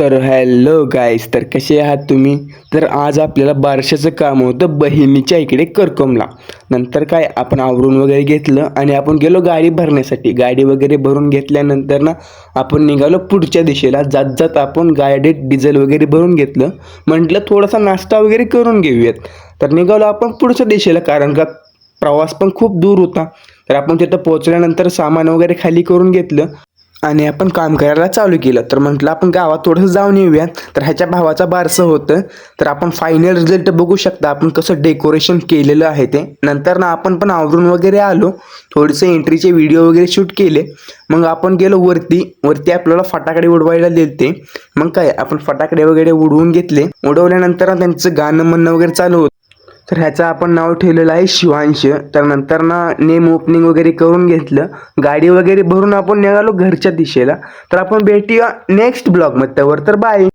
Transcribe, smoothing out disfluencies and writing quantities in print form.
तर हॅलो गाईस, तर कसे आहात तुम्ही? तर आज आपल्याला बारशाचं काम होतं बहिणीच्या इकडे करकमला. नंतर काय आपण आवरून वगैरे घेतलं आणि आपण गेलो गाडी भरण्यासाठी. गाडी वगैरे भरून घेतल्यानंतर ना आपण निघालो पुढच्या दिशेला. जात जात आपण गाडीत डिझेल वगैरे भरून घेतलं. म्हटलं थोडासा नाश्ता वगैरे करून घेऊयात. तर निघालो आपण पुढच्या दिशेला, कारण का प्रवास पण खूप दूर होता. तर आपण तिथं पोहोचल्यानंतर सामान वगैरे खाली करून घेतलं आणि आपण काम करायला चालू केलं. तर म्हटलं आपण गावात थोडंसं जाऊन येऊयात. तर ह्याच्या भावाचा बारसं होतं. तर आपण फायनल रिझल्ट बघू शकता आपण कसं डेकोरेशन केलेलं आहे ते. नंतर ना आपण पण आवरून वगैरे आलो, थोडेसे एंट्रीचे व्हिडिओ वगैरे शूट केले. मग आपण गेलो वरती आपल्याला फटाकडे उडवायला दिलते. मग काय आपण फटाकडे वगैरे उडवून घेतले. उडवल्यानंतर त्यांचं गाणं म्हणणं वगैरे चालू होतं. तर ह्याचं आपण नाव ठेवलेलं आहे शिवांश. तर नंतर ना नेम ओपनिंग वगैरे करून घेतलं. गाडी वगैरे भरून आपण निघालो घरच्या दिशेला. तर आपण भेटूया नेक्स्ट ब्लॉगमध्ये. तर बाय.